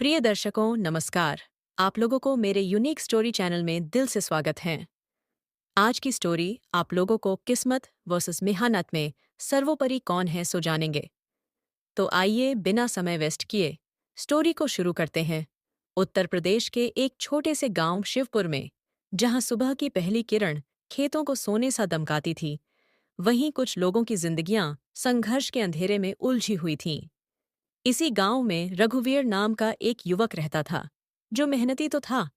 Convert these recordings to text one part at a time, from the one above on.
प्रिय दर्शकों नमस्कार। आप लोगों को मेरे यूनिक स्टोरी चैनल में दिल से स्वागत है। आज की स्टोरी आप लोगों को किस्मत वर्सेस मेहनत में सर्वोपरि कौन है सो जानेंगे। तो आइए बिना समय वेस्ट किए स्टोरी को शुरू करते हैं। उत्तर प्रदेश के एक छोटे से गांव शिवपुर में, जहां सुबह की पहली किरण खेतों को सोने सा दमकाती थी, वहीं कुछ लोगों की जिंदगियां संघर्ष के अंधेरे में उलझी हुई थीं। इसी गांव में रघुवीर नाम का एक युवक रहता था, जो मेहनती तो था,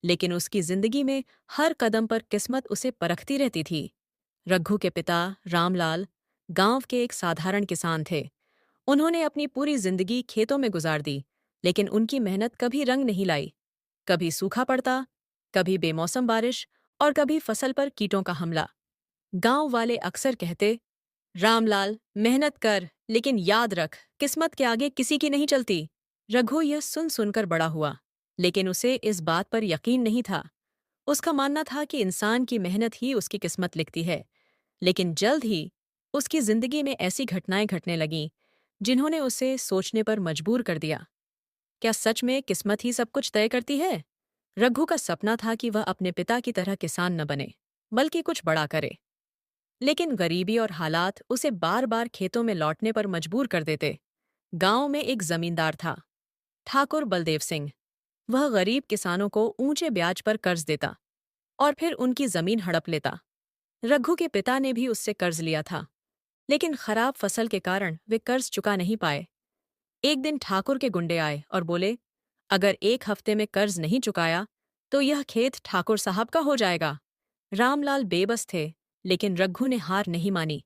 लेकिन उसकी जिंदगी में हर कदम पर किस्मत उसे परखती रहती थी। रघु के पिता रामलाल गांव के एक साधारण किसान थे। उन्होंने अपनी पूरी जिंदगी खेतों में गुजार दी, लेकिन उनकी मेहनत कभी रंग नहीं लाई। कभी सूखा पड़ता, कभी बेमौसम बारिश, और कभी फसल पर कीटों का हमला। गांव वाले अक्सर कहते, रामलाल मेहनत कर, लेकिन याद रख किस्मत के आगे किसी की नहीं चलती। रघु यह सुन सुनकर बड़ा हुआ, लेकिन उसे इस बात पर यकीन नहीं था। उसका मानना था कि इंसान की मेहनत ही उसकी किस्मत लिखती है। लेकिन जल्द ही उसकी जिंदगी में ऐसी घटनाएं घटने लगीं जिन्होंने उसे सोचने पर मजबूर कर दिया। क्या सच में किस्मत ही सब कुछ तय करती है? रघु का सपना था कि वह अपने पिता की तरह किसान न बने, बल्कि कुछ बड़ा करे। लेकिन गरीबी और हालात उसे बार बार खेतों में लौटने पर मजबूर कर देते। गांव में एक जमींदार था, ठाकुर बलदेव सिंह। वह गरीब किसानों को ऊंचे ब्याज पर कर्ज देता और फिर उनकी जमीन हड़प लेता। रघु के पिता ने भी उससे कर्ज लिया था, लेकिन खराब फसल के कारण वे कर्ज चुका नहीं पाए। एक दिन ठाकुर के गुंडे आए और बोले, अगर एक हफ्ते में कर्ज नहीं चुकाया तो यह खेत ठाकुर साहब का हो जाएगा। रामलाल बेबस थे, लेकिन रघु ने हार नहीं मानी।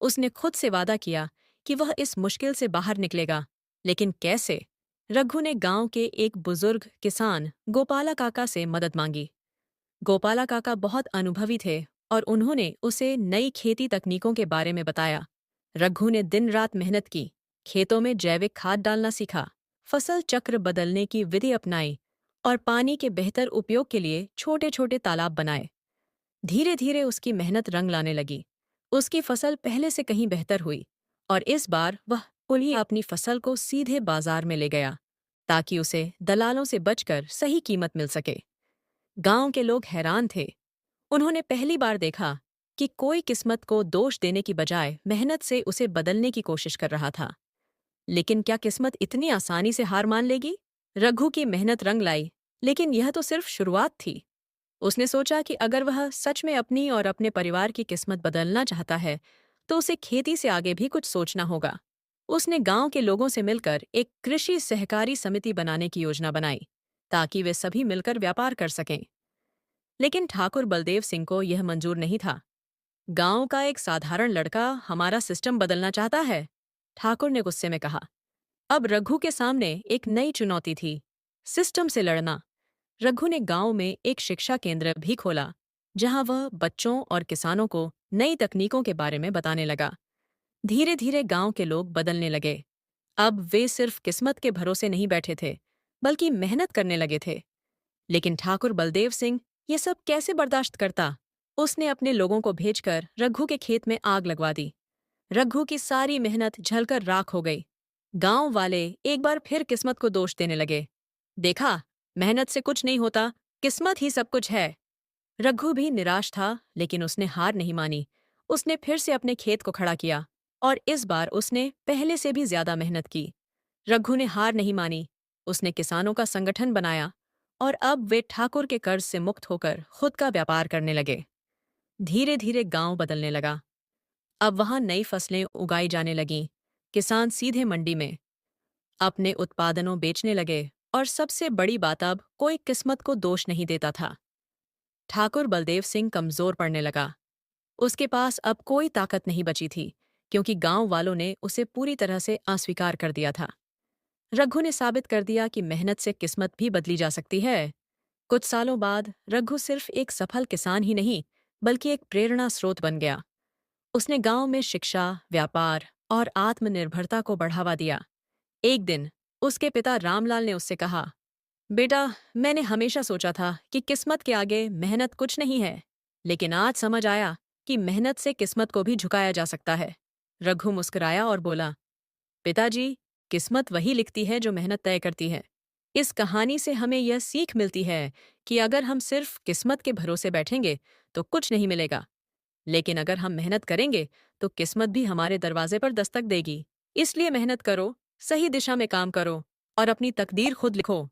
उसने खुद से वादा किया कि वह इस मुश्किल से बाहर निकलेगा। लेकिन कैसे? रघु ने गांव के एक बुजुर्ग किसान गोपाला काका से मदद मांगी। गोपाला काका बहुत अनुभवी थे और उन्होंने उसे नई खेती तकनीकों के बारे में बताया। रघु ने दिन रात मेहनत की, खेतों में जैविक खाद डालना सीखा, फसल चक्र बदलने की विधि अपनाई और पानी के बेहतर उपयोग के लिए छोटे छोटे तालाब बनाए। धीरे धीरे उसकी मेहनत रंग लाने लगी। उसकी फसल पहले से कहीं बेहतर हुई और इस बार वह पुलिया अपनी फसल को सीधे बाजार में ले गया, ताकि उसे दलालों से बचकर सही कीमत मिल सके। गांव के लोग हैरान थे। उन्होंने पहली बार देखा कि कोई किस्मत को दोष देने की बजाय मेहनत से उसे बदलने की कोशिश कर रहा था। लेकिन क्या किस्मत इतनी आसानी से हार मान लेगी? रघु की मेहनत रंग लाई, लेकिन यह तो सिर्फ शुरुआत थी। उसने सोचा कि अगर वह सच में अपनी और अपने परिवार की किस्मत बदलना चाहता है, तो उसे खेती से आगे भी कुछ सोचना होगा। उसने गांव के लोगों से मिलकर एक कृषि सहकारी समिति बनाने की योजना बनाई, ताकि वे सभी मिलकर व्यापार कर सकें। लेकिन ठाकुर बलदेव सिंह को यह मंजूर नहीं था। गांव का एक साधारण लड़का हमारा सिस्टम बदलना चाहता है, ठाकुर ने गुस्से में कहा। अब रघु के सामने एक नई चुनौती थी, सिस्टम से लड़ना। रघु ने गांव में एक शिक्षा केंद्र भी खोला, जहां वह बच्चों और किसानों को नई तकनीकों के बारे में बताने लगा। धीरे धीरे गांव के लोग बदलने लगे। अब वे सिर्फ किस्मत के भरोसे नहीं बैठे थे, बल्कि मेहनत करने लगे थे। लेकिन ठाकुर बलदेव सिंह ये सब कैसे बर्दाश्त करता? उसने अपने लोगों को भेजकर रघु के खेत में आग लगवा दी। रघु की सारी मेहनत जलकर राख हो गई। गांव वाले एक बार फिर किस्मत को दोष देने लगे। देखा, मेहनत से कुछ नहीं होता, किस्मत ही सब कुछ है। रघु भी निराश था, लेकिन उसने हार नहीं मानी। उसने फिर से अपने खेत को खड़ा किया और इस बार उसने पहले से भी ज्यादा मेहनत की। रघु ने हार नहीं मानी। उसने किसानों का संगठन बनाया और अब वे ठाकुर के कर्ज से मुक्त होकर खुद का व्यापार करने लगे। धीरे धीरे गांव बदलने लगा। अब वहां नई फसलें उगाई जाने लगीं। किसान सीधे मंडी में अपने उत्पादनों बेचने लगे और सबसे बड़ी बात, अब कोई किस्मत को दोष नहीं देता था। ठाकुर बलदेव सिंह कमजोर पड़ने लगा। उसके पास अब कोई ताकत नहीं बची थी, क्योंकि गांव वालों ने उसे पूरी तरह से अस्वीकार कर दिया था। रघु ने साबित कर दिया कि मेहनत से किस्मत भी बदली जा सकती है। कुछ सालों बाद रघु सिर्फ एक सफल किसान ही नहीं, बल्कि एक प्रेरणा स्रोत बन गया। उसने गांव में शिक्षा, व्यापार और आत्मनिर्भरता को बढ़ावा दिया। एक दिन उसके पिता रामलाल ने उससे कहा, बेटा, मैंने हमेशा सोचा था कि किस्मत के आगे मेहनत कुछ नहीं है, लेकिन आज समझ आया कि मेहनत से किस्मत को भी झुकाया जा सकता है। रघु मुस्कुराया और बोला, पिताजी, किस्मत वही लिखती है जो मेहनत तय करती है। इस कहानी से हमें यह सीख मिलती है कि अगर हम सिर्फ किस्मत के भरोसे बैठेंगे तो कुछ नहीं मिलेगा, लेकिन अगर हम मेहनत करेंगे तो किस्मत भी हमारे दरवाजे पर दस्तक देगी। इसलिए मेहनत करो, सही दिशा में काम करो और अपनी तकदीर खुद लिखो।